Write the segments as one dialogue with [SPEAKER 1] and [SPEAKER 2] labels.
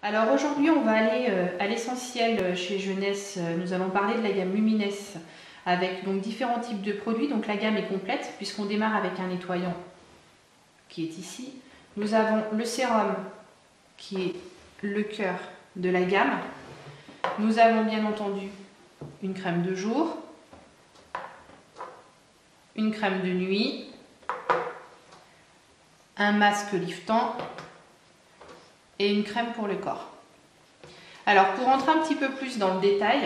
[SPEAKER 1] Alors aujourd'hui, on va aller à l'essentiel chez Jeunesse. Nous allons parler de la gamme Lumines avec donc différents types de produits. Donc la gamme est complète puisqu'on démarre avec un nettoyant qui est ici. Nous avons le sérum qui est le cœur de la gamme. Nous avons bien entendu une crème de jour, une crème de nuit, un masque liftant et une crème pour le corps. Alors pour rentrer un petit peu plus dans le détail,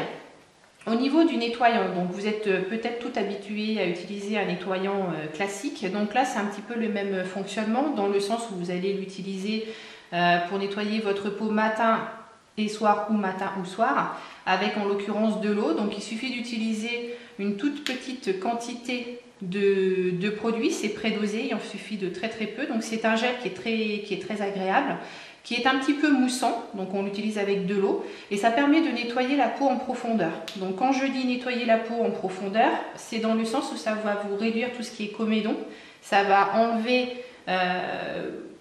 [SPEAKER 1] au niveau du nettoyant, donc vous êtes peut-être tout habitué à utiliser un nettoyant classique. Donc là c'est un petit peu le même fonctionnement dans le sens où vous allez l'utiliser pour nettoyer votre peau matin et soir ou matin ou soir avec en l'occurrence de l'eau. Donc il suffit d'utiliser une toute petite quantité de produit, c'est prédosé, il en suffit de très peu. Donc c'est un gel qui est très agréable, qui est un petit peu moussant, donc on l'utilise avec de l'eau et ça permet de nettoyer la peau en profondeur. Donc quand je dis nettoyer la peau en profondeur, c'est dans le sens où ça va vous réduire tout ce qui est comédon, ça va enlever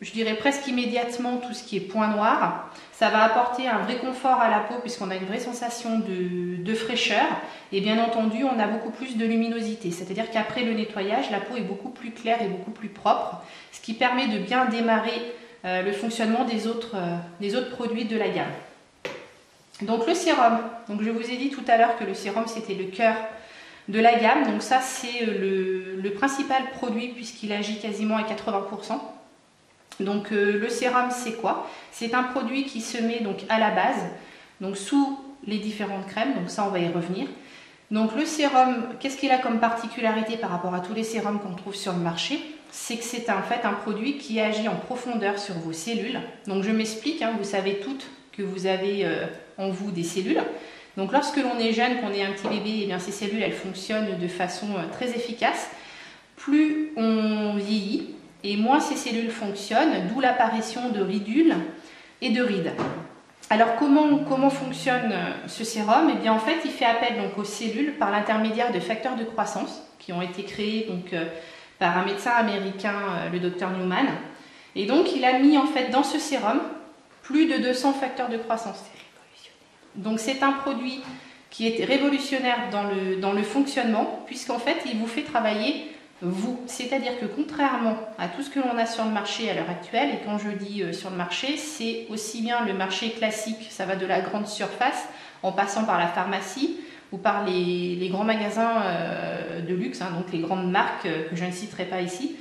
[SPEAKER 1] je dirais presque immédiatement tout ce qui est point noir, ça va apporter un vrai confort à la peau puisqu'on a une vraie sensation de fraîcheur et bien entendu on a beaucoup plus de luminosité, c'est-à-dire qu'après le nettoyage la peau est beaucoup plus claire et beaucoup plus propre, ce qui permet de bien démarrer le fonctionnement des autres produits de la gamme. Donc le sérum, donc je vous ai dit tout à l'heure que le sérum c'était le cœur de la gamme, donc ça c'est le principal produit puisqu'il agit quasiment à 80%. Donc le sérum c'est quoi? C'est un produit qui se met donc à la base, donc sous les différentes crèmes, donc ça on va y revenir. Donc le sérum, qu'est-ce qu'il a comme particularité par rapport à tous les sérums qu'on trouve sur le marché? C'est que c'est en fait un produit qui agit en profondeur sur vos cellules. Donc je m'explique, hein, vous savez toutes que vous avez en vous des cellules. Donc lorsque l'on est jeune, qu'on est un petit bébé, eh bien, ces cellules elles fonctionnent de façon très efficace. Plus on vieillit et moins ces cellules fonctionnent, d'où l'apparition de ridules et de rides. Alors comment fonctionne ce sérum? Eh bien en fait il fait appel donc aux cellules par l'intermédiaire de facteurs de croissance qui ont été créés donc par un médecin américain, le docteur Newman. Et donc il a mis en fait dans ce sérum plus de 200 facteurs de croissance. C'est révolutionnaire. Donc c'est un produit qui est révolutionnaire dans le fonctionnement puisqu'en fait il vous fait travailler vous. C'est-à-dire que contrairement à tout ce que l'on a sur le marché à l'heure actuelle, et quand je dis sur le marché, c'est aussi bien le marché classique, ça va de la grande surface en passant par la pharmacie ou par les grands magasins de luxe, hein, donc les grandes marques que je ne citerai pas ici,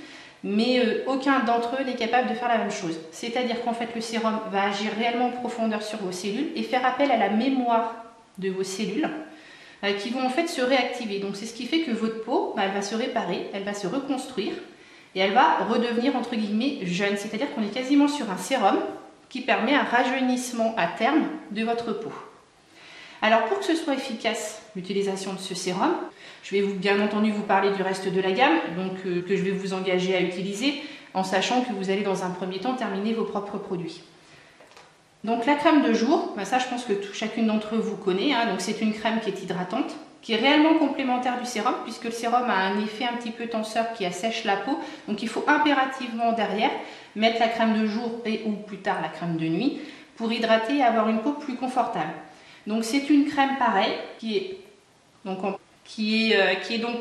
[SPEAKER 1] mais aucun d'entre eux n'est capable de faire la même chose. C'est-à-dire qu'en fait le sérum va agir réellement en profondeur sur vos cellules et faire appel à la mémoire de vos cellules qui vont en fait se réactiver. Donc c'est ce qui fait que votre peau, elle va se réparer, elle va se reconstruire et elle va redevenir entre guillemets jeune. C'est-à-dire qu'on est quasiment sur un sérum qui permet un rajeunissement à terme de votre peau. Alors pour que ce soit efficace l'utilisation de ce sérum, je vais bien entendu vous parler du reste de la gamme, donc que je vais vous engager à utiliser en sachant que vous allez dans un premier temps terminer vos propres produits. Donc la crème de jour, ça je pense que chacune d'entre vous connaît, hein, donc c'est une crème qui est hydratante, qui est réellement complémentaire du sérum puisque le sérum a un effet un petit peu tenseur qui assèche la peau, donc il faut impérativement derrière mettre la crème de jour et ou plus tard la crème de nuit pour hydrater et avoir une peau plus confortable. Donc c'est une crème pareille qui est donc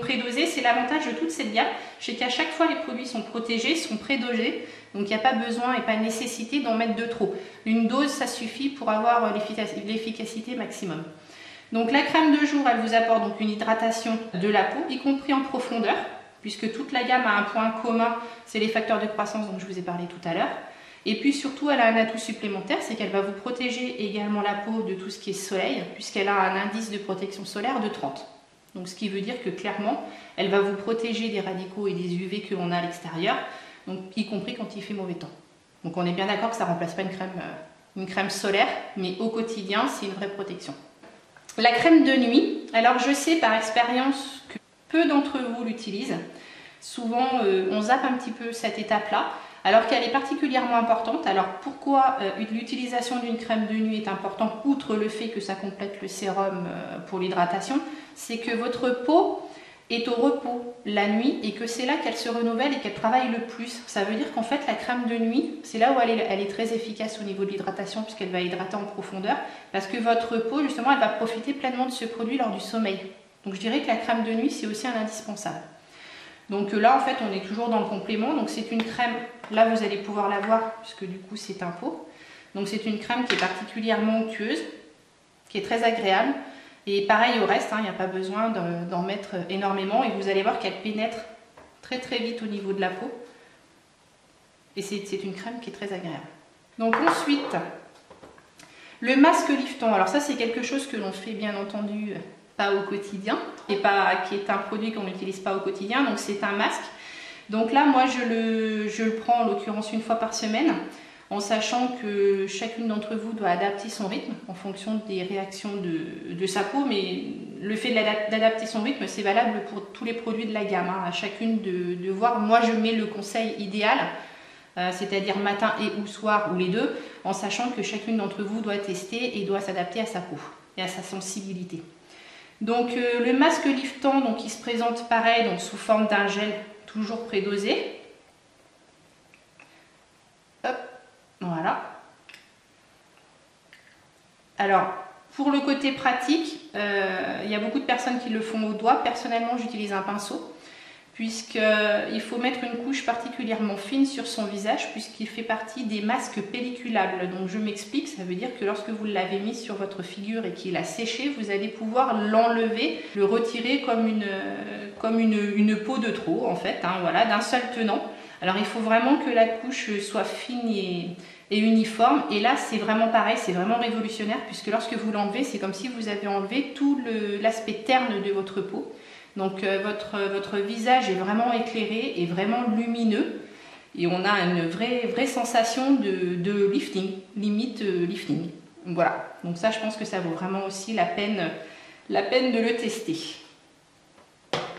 [SPEAKER 1] prédosée. C'est l'avantage de toute cette gamme, c'est qu'à chaque fois les produits sont protégés, sont prédosés, donc il n'y a pas besoin et pas nécessité d'en mettre de trop. Une dose ça suffit pour avoir l'efficacité maximum. Donc la crème de jour elle vous apporte donc une hydratation de la peau, y compris en profondeur, puisque toute la gamme a un point commun, c'est les facteurs de croissance dont je vous ai parlé tout à l'heure. Et puis surtout, elle a un atout supplémentaire, c'est qu'elle va vous protéger également la peau de tout ce qui est soleil, puisqu'elle a un indice de protection solaire de 30. Donc ce qui veut dire que clairement, elle va vous protéger des radicaux et des UV que l'on a à l'extérieur, donc y compris quand il fait mauvais temps. Donc on est bien d'accord que ça ne remplace pas une crème solaire, mais au quotidien, c'est une vraie protection. La crème de nuit, alors je sais par expérience que peu d'entre vous l'utilisent. Souvent, on zappe un petit peu cette étape-là, alors qu'elle est particulièrement importante. Alors pourquoi l'utilisation d'une crème de nuit est importante, outre le fait que ça complète le sérum pour l'hydratation, c'est que votre peau est au repos la nuit et que c'est là qu'elle se renouvelle et qu'elle travaille le plus. Ça veut dire qu'en fait la crème de nuit, c'est là où elle est très efficace au niveau de l'hydratation puisqu'elle va hydrater en profondeur parce que votre peau justement elle va profiter pleinement de ce produit lors du sommeil. Donc je dirais que la crème de nuit c'est aussi un indispensable. Donc là en fait on est toujours dans le complément, donc c'est une crème, là vous allez pouvoir la voir puisque du coup c'est un pot. Donc c'est une crème qui est particulièrement onctueuse, qui est très agréable. Et pareil au reste, il n'y a pas besoin d'en mettre énormément et vous allez voir qu'elle pénètre très très vite au niveau de la peau. Et c'est une crème qui est très agréable. Donc ensuite, le masque liftant. Alors ça c'est quelque chose que l'on fait bien entendu pas au quotidien et qui est un produit qu'on n'utilise pas au quotidien. Donc c'est un masque. Donc là moi je le prends en l'occurrence une fois par semaine, en sachant que chacune d'entre vous doit adapter son rythme en fonction des réactions de sa peau, mais le fait d'adapter son rythme, c'est valable pour tous les produits de la gamme, à chacune de voir. Moi, je mets le conseil idéal, c'est-à-dire matin et ou soir, ou les deux, en sachant que chacune d'entre vous doit tester et doit s'adapter à sa peau et à sa sensibilité. Donc, le masque liftant, donc, il se présente pareil, donc, sous forme d'un gel, toujours prédosé. Hop. Voilà. Alors, pour le côté pratique, il y a beaucoup de personnes qui le font au doigt. Personnellement, j'utilise un pinceau, puisqu'il faut mettre une couche particulièrement fine sur son visage, puisqu'il fait partie des masques pelliculables. Donc, je m'explique, ça veut dire que lorsque vous l'avez mis sur votre figure et qu'il a séché, vous allez pouvoir l'enlever, le retirer comme une peau de trop, en fait, voilà, d'un seul tenant. Alors il faut vraiment que la couche soit fine et uniforme, et là c'est vraiment pareil, c'est vraiment révolutionnaire puisque lorsque vous l'enlevez, c'est comme si vous avez enlevé tout l'aspect terne de votre peau. Donc votre visage est vraiment éclairé et vraiment lumineux et on a une vraie sensation de lifting, limite lifting. Voilà, donc ça je pense que ça vaut vraiment aussi la peine de le tester.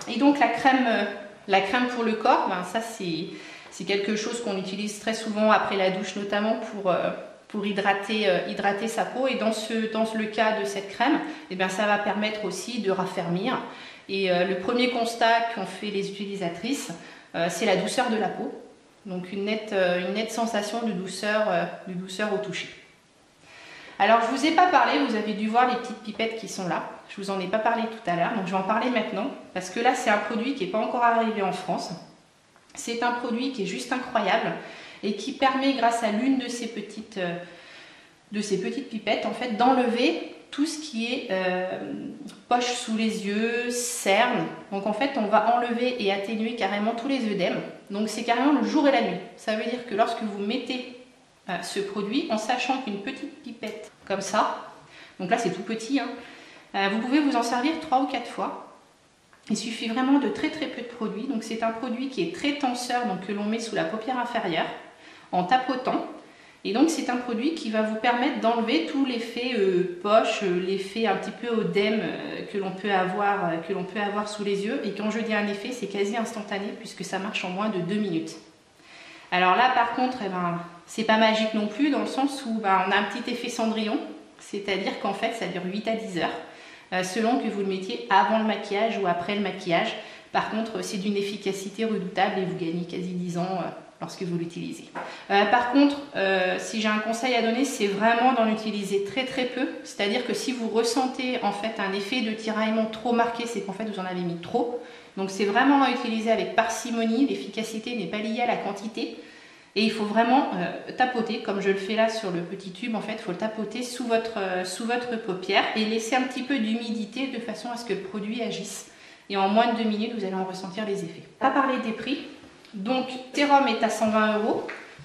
[SPEAKER 1] Et donc la crème pour le corps, ben ça c'est quelque chose qu'on utilise très souvent après la douche, notamment pour hydrater sa peau. Et dans le cas de cette crème, eh bien, ça va permettre aussi de raffermir. Et le premier constat qu'ont fait les utilisatrices, c'est la douceur de la peau. Donc une nette sensation de douceur au toucher. Alors je ne vous ai pas parlé, vous avez dû voir les petites pipettes qui sont là. Je ne vous en ai pas parlé tout à l'heure, donc je vais en parler maintenant. Parce que là c'est un produit qui n'est pas encore arrivé en France. C'est un produit qui est juste incroyable et qui permet, grâce à l'une de ces petites pipettes, en fait, d'enlever tout ce qui est poche sous les yeux, cernes. Donc en fait, on va enlever et atténuer carrément tous les œdèmes. Donc c'est carrément le jour et la nuit. Ça veut dire que lorsque vous mettez ce produit, en sachant qu'une petite pipette comme ça, donc là c'est tout petit, vous pouvez vous en servir 3 ou 4 fois. Il suffit vraiment de très peu de produit. Donc c'est un produit qui est très tenseur, donc que l'on met sous la paupière inférieure en tapotant. Et donc c'est un produit qui va vous permettre d'enlever tout l'effet poche, l'effet un petit peu œdème que l'on peut avoir sous les yeux. Et quand je dis un effet, c'est quasi instantané puisque ça marche en moins de 2 minutes. Alors là par contre, c'est pas magique non plus dans le sens où on a un petit effet Cendrillon. C'est-à-dire qu'en fait ça dure 8 à 10 heures. Selon que vous le mettiez avant le maquillage ou après le maquillage. Par contre, c'est d'une efficacité redoutable et vous gagnez quasi 10 ans lorsque vous l'utilisez. Par contre, si j'ai un conseil à donner, c'est vraiment d'en utiliser très peu. C'est-à-dire que si vous ressentez en fait un effet de tiraillement trop marqué, c'est qu'en fait vous en avez mis trop. Donc c'est vraiment à utiliser avec parcimonie. L'efficacité n'est pas liée à la quantité. Et il faut vraiment tapoter, comme je le fais là sur le petit tube, en fait, il faut le tapoter sous votre paupière et laisser un petit peu d'humidité de façon à ce que le produit agisse. Et en moins de 2 minutes, vous allez en ressentir les effets. On va parler des prix. Donc, Sérum est à 120 €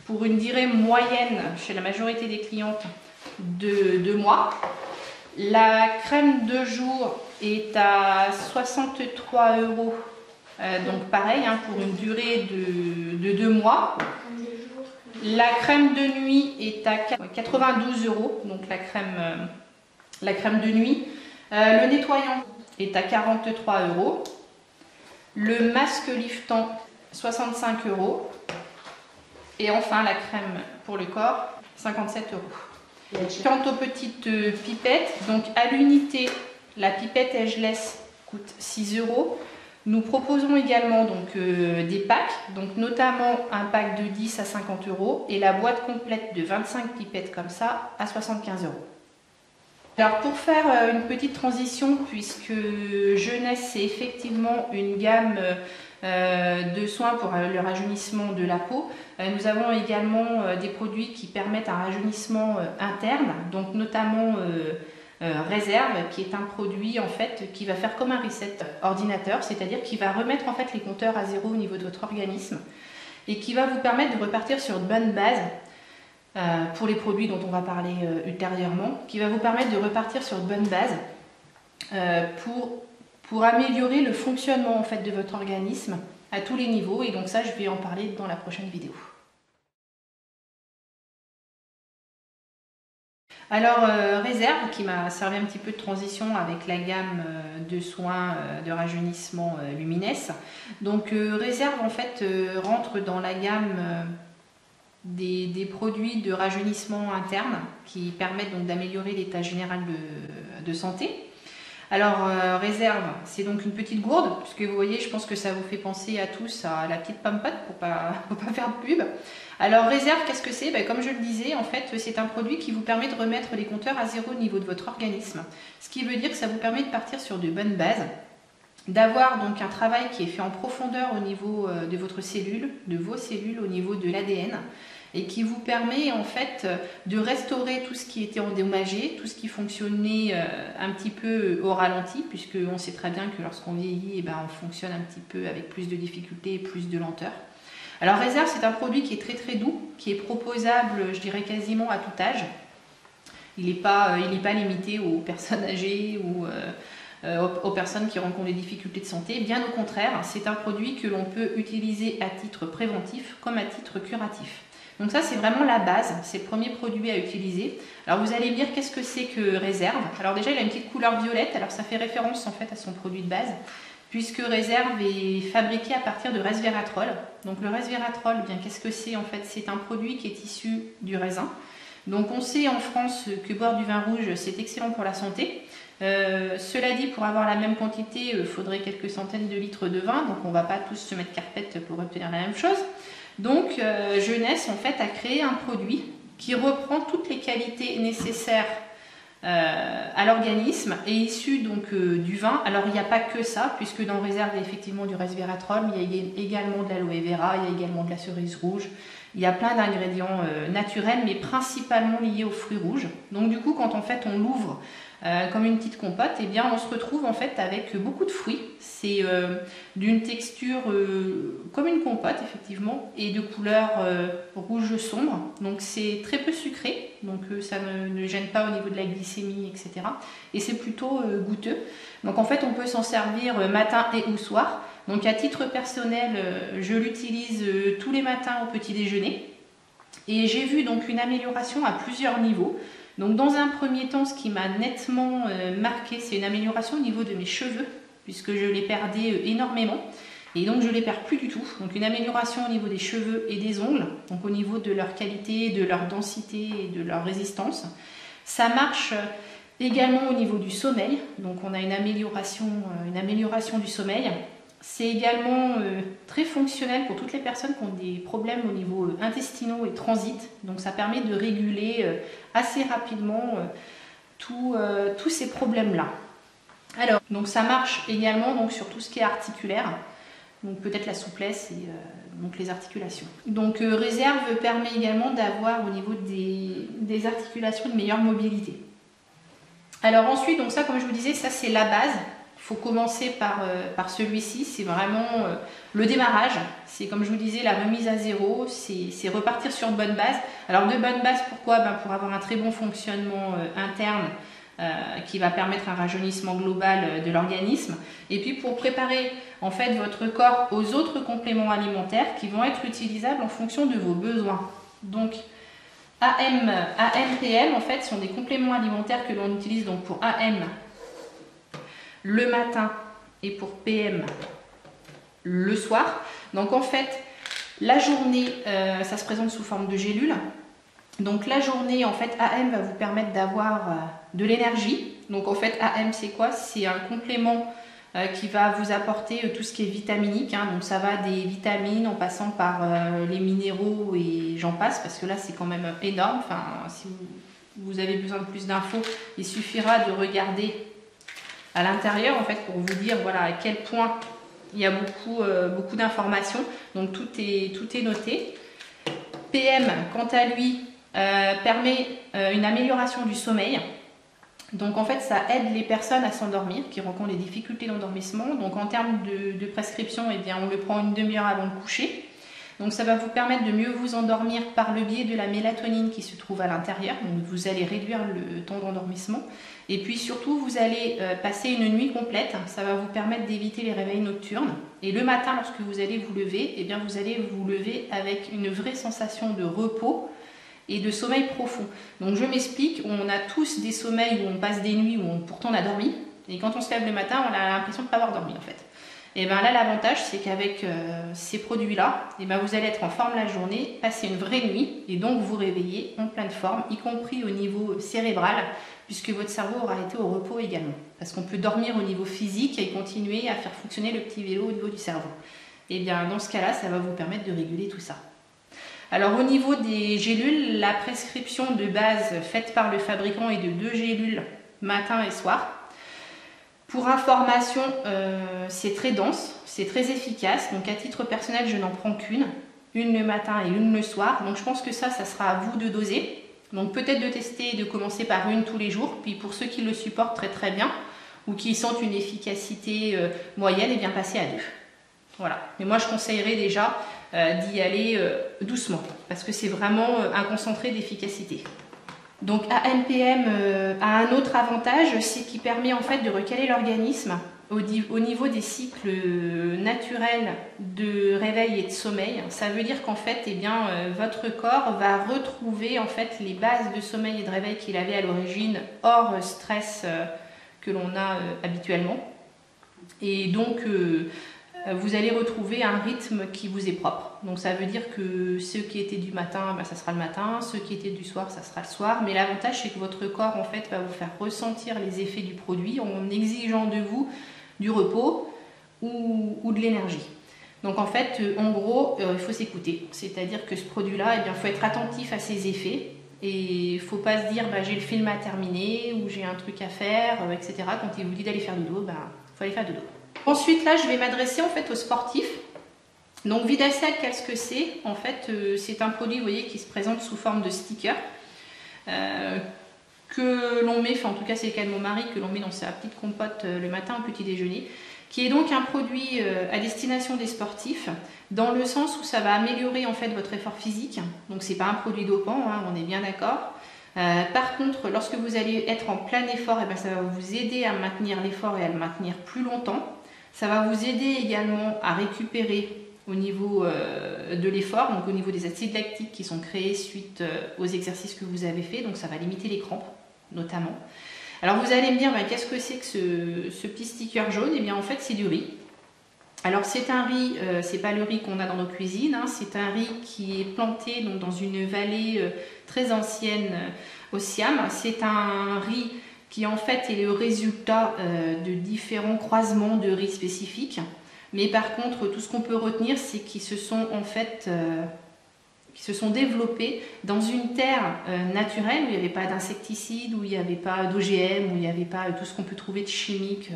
[SPEAKER 1] pour une durée moyenne chez la majorité des clientes de 2 mois. La crème de jour est à 63 €. Donc pareil, pour une durée de 2 mois. La crème de nuit est à 92 €, donc la crème de nuit. Le nettoyant est à 43 €. Le masque liftant, 65 €. Et enfin la crème pour le corps, 57 €. Quant aux petites pipettes, donc à l'unité, la pipette Ageless coûte 6 €. Nous proposons également donc, des packs, donc notamment un pack de 10 à 50 € et la boîte complète de 25 pipettes comme ça à 75 €. Alors pour faire une petite transition, puisque Jeunesse c'est effectivement une gamme de soins pour le rajeunissement de la peau, nous avons également des produits qui permettent un rajeunissement interne, donc notamment Réserve, qui est un produit en fait qui va faire comme un reset ordinateur, c'est-à-dire qui va remettre en fait les compteurs à zéro au niveau de votre organisme et qui va vous permettre de repartir sur de bonnes bases pour les produits dont on va parler ultérieurement, qui va vous permettre de repartir sur de bonnes bases pour améliorer le fonctionnement en fait de votre organisme à tous les niveaux, et donc ça je vais en parler dans la prochaine vidéo. Alors Réserve, qui m'a servi un petit peu de transition avec la gamme de soins de rajeunissement Lumines. Donc Réserve en fait rentre dans la gamme des produits de rajeunissement interne qui permettent donc d'améliorer l'état général de santé. Alors Réserve, c'est donc une petite gourde, puisque vous voyez, je pense que ça vous fait penser à tous à la petite pomme-pote pour pas faire de pub. Alors Réserve, qu'est-ce que c'est? Comme je le disais, en fait, c'est un produit qui vous permet de remettre les compteurs à zéro au niveau de votre organisme. Ce qui veut dire que ça vous permet de partir sur de bonnes bases, d'avoir donc un travail qui est fait en profondeur au niveau de votre cellule, de vos cellules, au niveau de l'ADN, et qui vous permet en fait de restaurer tout ce qui était endommagé, tout ce qui fonctionnait un petit peu au ralenti, puisque on sait très bien que lorsqu'on vieillit, on fonctionne un petit peu avec plus de difficultés et plus de lenteur. Alors Réserve, c'est un produit qui est très très doux, qui est proposable, je dirais quasiment à tout âge. Il n'est pas limité aux personnes âgées ou aux personnes qui rencontrent des difficultés de santé. Bien au contraire, c'est un produit que l'on peut utiliser à titre préventif comme à titre curatif. Donc ça, c'est vraiment la base, c'est le premier produit à utiliser. Alors vous allez me dire, qu'est-ce que c'est que Réserve? Alors déjà, il a une petite couleur violette, alors ça fait référence en fait à son produit de base, puisque Réserve est fabriqué à partir de resveratrol. Donc le resveratrol, qu'est-ce que c'est en fait? C'est un produit qui est issu du raisin. Donc on sait en France que boire du vin rouge, c'est excellent pour la santé. Cela dit, pour avoir la même quantité, il faudrait quelques centaines de litres de vin, donc on ne va pas tous se mettre carpette pour obtenir la même chose. Donc Jeunesse en fait a créé un produit qui reprend toutes les qualités nécessaires à l'organisme et issu donc du vin. Alors il n'y a pas que ça, puisque dans Réserve il y a effectivement du resveratrol, mais il y a également de l'aloe vera, il y a également de la cerise rouge. Il y a plein d'ingrédients naturels, mais principalement liés aux fruits rouges. Donc du coup, quand en fait on l'ouvre comme une petite compote, on se retrouve en fait avec beaucoup de fruits. C'est d'une texture comme une compote effectivement, et de couleur rouge sombre. Donc c'est très peu sucré, donc ça ne gêne pas au niveau de la glycémie, etc. Et c'est plutôt goûteux. Donc en fait on peut s'en servir matin et ou soir. Donc à titre personnel, je l'utilise tous les matins au petit déjeuner. Et j'ai vu donc une amélioration à plusieurs niveaux. Donc dans un premier temps, ce qui m'a nettement marqué, c'est une amélioration au niveau de mes cheveux, puisque je les perdais énormément. Et donc je ne les perds plus du tout. Donc une amélioration au niveau des cheveux et des ongles, donc au niveau de leur qualité, de leur densité et de leur résistance. Ça marche également au niveau du sommeil. Donc on a une amélioration du sommeil. C'est également très fonctionnel pour toutes les personnes qui ont des problèmes au niveau intestinaux et transit. Donc ça permet de réguler assez rapidement tous ces problèmes-là. Alors, donc ça marche également donc, sur tout ce qui est articulaire. Donc peut-être la souplesse et donc les articulations. Donc Réserve permet également d'avoir au niveau des articulations une meilleure mobilité. Alors ensuite, donc ça comme je vous disais, ça c'est la base. Il faut commencer par celui-ci, c'est vraiment le démarrage. C'est comme je vous disais, la remise à zéro, c'est repartir sur de bonnes bases. Alors de bonnes bases, pourquoi? Pour avoir un très bon fonctionnement interne qui va permettre un rajeunissement global de l'organisme. Et puis pour préparer en fait votre corps aux autres compléments alimentaires qui vont être utilisables en fonction de vos besoins. Donc AM, PM en fait sont des compléments alimentaires que l'on utilise donc pour AM le matin et pour PM le soir. Donc en fait la journée ça se présente sous forme de gélules. Donc la journée en fait AM va vous permettre d'avoir de l'énergie. Donc en fait AM c'est quoi? C'est un complément qui va vous apporter tout ce qui est vitaminique, hein. Donc ça va des vitamines en passant par les minéraux et j'en passe, parce que là c'est quand même énorme. Enfin, si vous avez besoin de plus d'infos, il suffira de regarder à l'intérieur en fait pour vous dire voilà à quel point il y a beaucoup d'informations. Donc tout est noté. PM, quant à lui, permet une amélioration du sommeil. Donc en fait, ça aide les personnes à s'endormir qui rencontrent des difficultés d'endormissement. Donc en termes de prescription, eh bien, on le prend une demi-heure avant de coucher. Donc ça va vous permettre de mieux vous endormir par le biais de la mélatonine qui se trouve à l'intérieur. Donc vous allez réduire le temps d'endormissement. Et puis surtout, vous allez passer une nuit complète. Ça va vous permettre d'éviter les réveils nocturnes. Et le matin, lorsque vous allez vous lever, eh bien, vous allez vous lever avec une vraie sensation de repos et de sommeil profond. Donc je m'explique, on a tous des sommeils où on passe des nuits où pourtant on a dormi. Et quand on se lève le matin, on a l'impression de ne pas avoir dormi en fait. Et bien là, l'avantage, c'est qu'avec ces produits-là, et ben vous allez être en forme la journée, passer une vraie nuit, et donc vous réveiller en pleine forme, y compris au niveau cérébral, puisque votre cerveau aura été au repos également. Parce qu'on peut dormir au niveau physique et continuer à faire fonctionner le petit vélo au niveau du cerveau. Et bien dans ce cas-là, ça va vous permettre de réguler tout ça. Alors au niveau des gélules, la prescription de base faite par le fabricant est de 2 gélules matin et soir. Pour information, c'est très dense, c'est très efficace. Donc à titre personnel, je n'en prends qu'une le matin et une le soir. Donc je pense que ça sera à vous de doser. Donc peut-être de tester et de commencer par une tous les jours. Puis pour ceux qui le supportent très bien ou qui sentent une efficacité moyenne, et bien passer à 2. Voilà. Mais moi je conseillerais déjà d'y aller doucement parce que c'est vraiment un concentré d'efficacité. Donc AMPM a un autre avantage, c'est qu'il permet en fait de recaler l'organisme au niveau des cycles naturels de réveil et de sommeil. Ça veut dire qu'en fait, eh bien, votre corps va retrouver en fait les bases de sommeil et de réveil qu'il avait à l'origine hors stress que l'on a habituellement. Et donc vous allez retrouver un rythme qui vous est propre. Donc ça veut dire que ceux qui étaient du matin, ben, ça sera le matin, ceux qui étaient du soir, ça sera le soir. Mais l'avantage, c'est que votre corps en fait va vous faire ressentir les effets du produit en exigeant de vous du repos ou de l'énergie. Donc en fait, en gros, il faut s'écouter. C'est-à-dire que ce produit-là, eh bien, il faut être attentif à ses effets. Et il ne faut pas se dire bah, j'ai le film à terminer ou j'ai un truc à faire, etc. Quand il vous dit d'aller faire dodo, bah, il faut aller faire dodo. Ensuite, là, je vais m'adresser en fait aux sportifs. Donc, Vidacell, qu'est-ce que c'est? En fait, c'est un produit, vous voyez, qui se présente sous forme de sticker que l'on met, enfin en tout cas c'est le cas de mon mari, que l'on met dans sa petite compote le matin au petit déjeuner, qui est donc un produit à destination des sportifs, dans le sens où ça va améliorer en fait votre effort physique. Donc, c'est pas un produit dopant, hein, on est bien d'accord. Par contre, lorsque vous allez être en plein effort, et bien, ça va vous aider à maintenir l'effort et à le maintenir plus longtemps. Ça va vous aider également à récupérer au niveau de l'effort, donc au niveau des acides lactiques qui sont créés suite aux exercices que vous avez fait. Donc ça va limiter les crampes, notamment. Alors vous allez me dire, ben, qu'est-ce que c'est que ce petit sticker jaune? Et bien en fait, c'est du riz. Alors c'est un riz, c'est pas le riz qu'on a dans nos cuisines, hein, c'est un riz qui est planté donc, dans une vallée très ancienne au Siam. C'est un riz qui en fait est le résultat de différents croisements de riz spécifiques. Mais par contre, tout ce qu'on peut retenir, c'est qu'ils se sont en fait développés dans une terre naturelle où il n'y avait pas d'insecticides, où il n'y avait pas d'OGM, où il n'y avait pas tout ce qu'on peut trouver de chimique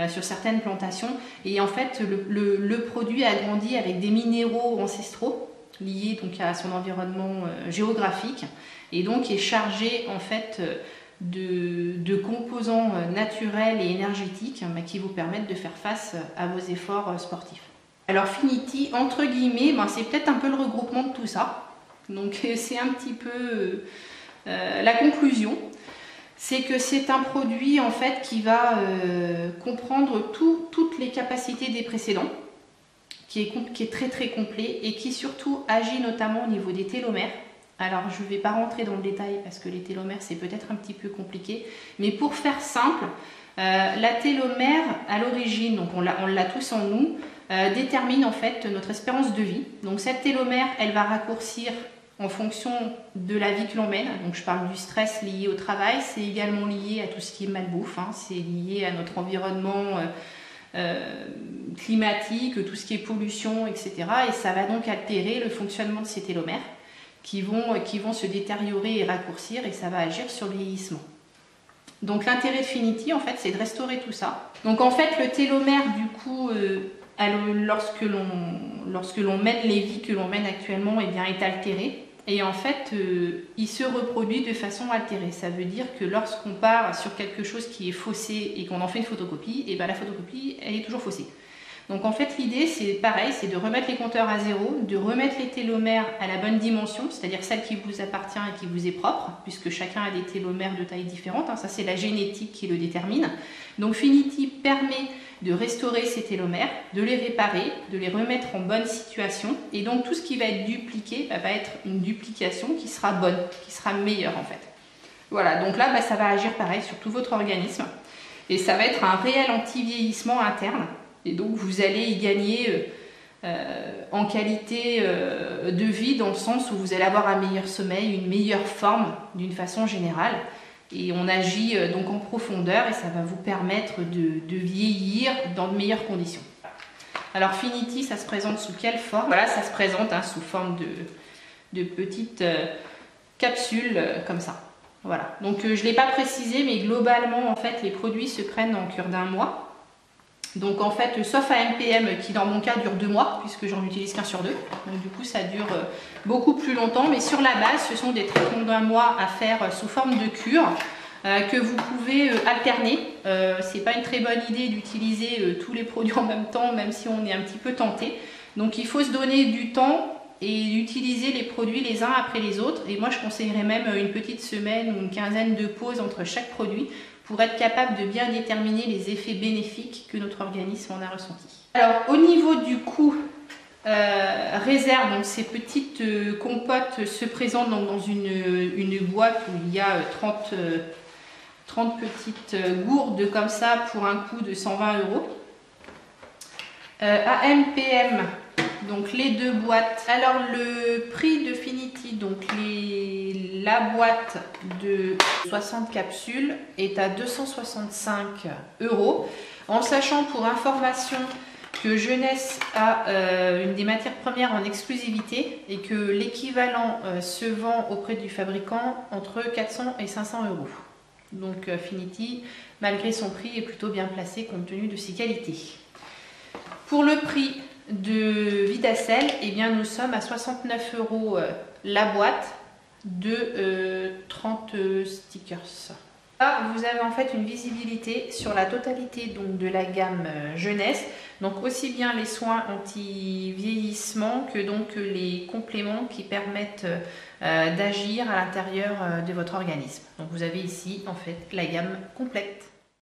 [SPEAKER 1] sur certaines plantations. Et en fait, le produit a grandi avec des minéraux ancestraux liés donc à son environnement géographique et donc est chargé en fait de composants naturels et énergétiques qui vous permettent de faire face à vos efforts sportifs. Alors Finity, entre guillemets, c'est peut-être un peu le regroupement de tout ça. Donc c'est un petit peu la conclusion. C'est que c'est un produit en fait qui va comprendre toutes les capacités des précédents, qui est très très complet et qui surtout agit notamment au niveau des télomères. Alors je ne vais pas rentrer dans le détail parce que les télomères c'est peut-être un petit peu compliqué, mais pour faire simple, la télomère à l'origine, donc on l'a tous en nous, détermine en fait notre espérance de vie. Donc cette télomère, elle va raccourcir en fonction de la vie que l'on mène. Donc je parle du stress lié au travail, c'est également lié à tout ce qui est malbouffe, hein, c'est lié à notre environnement climatique, tout ce qui est pollution, etc. Et ça va donc altérer le fonctionnement de ces télomères qui vont se détériorer et raccourcir, et ça va agir sur le vieillissement. Donc l'intérêt de Finity, en fait, c'est de restaurer tout ça. Donc en fait, le télomère, du coup, lorsque l'on mène les vies que l'on mène actuellement, eh bien, est altéré. Et en fait, il se reproduit de façon altérée. Ça veut dire que lorsqu'on part sur quelque chose qui est faussé et qu'on en fait une photocopie, et bien la photocopie, elle est toujours faussée. Donc en fait, l'idée, c'est pareil, c'est de remettre les compteurs à zéro, de remettre les télomères à la bonne dimension, c'est-à-dire celle qui vous appartient et qui vous est propre, puisque chacun a des télomères de taille différente, hein, ça c'est la génétique qui le détermine. Donc Finity permet de restaurer ces télomères, de les réparer, de les remettre en bonne situation, et donc tout ce qui va être dupliqué va être une duplication qui sera bonne, qui sera meilleure en fait. Voilà, donc là, ça va agir pareil sur tout votre organisme, et ça va être un réel anti-vieillissement interne. Et donc vous allez y gagner en qualité de vie, dans le sens où vous allez avoir un meilleur sommeil, une meilleure forme d'une façon générale. Et on agit donc en profondeur, et ça va vous permettre de vieillir dans de meilleures conditions. Alors Finity, ça se présente sous quelle forme? Voilà, ça se présente sous forme de petites capsules comme ça. Voilà. Donc je ne l'ai pas précisé, mais globalement en fait les produits se prennent en cure d'1 mois. Donc en fait, sauf AMPM qui dans mon cas dure 2 mois, puisque j'en utilise qu'un sur 2. Donc du coup ça dure beaucoup plus longtemps, mais sur la base ce sont des traitements d'1 mois à faire sous forme de cure que vous pouvez alterner. C'est pas une très bonne idée d'utiliser tous les produits en même temps, même si on est un petit peu tenté. Donc il faut se donner du temps et utiliser les produits les uns après les autres. Et moi je conseillerais même une petite semaine ou une quinzaine de pauses entre chaque produit, pour être capable de bien déterminer les effets bénéfiques que notre organisme en a ressentis. Alors au niveau du coût réserve, donc ces petites compotes se présentent donc dans une boîte où il y a 30 petites gourdes comme ça pour un coût de 120 €. AMPM, donc les 2 boîtes. Alors le prix de Finity, donc la boîte de 60 capsules est à 265 €, en sachant pour information que Jeunesse a une des matières premières en exclusivité et que l'équivalent se vend auprès du fabricant entre 400 et 500 €. Donc Finity, malgré son prix, est plutôt bien placé compte tenu de ses qualités. Pour le prix de Vidacel, eh bien, nous sommes à 69 € la boîte de 30 stickers. Là, vous avez en fait une visibilité sur la totalité donc, de la gamme jeunesse, donc aussi bien les soins anti-vieillissement que donc les compléments qui permettent d'agir à l'intérieur de votre organisme. Donc vous avez ici en fait la gamme complète.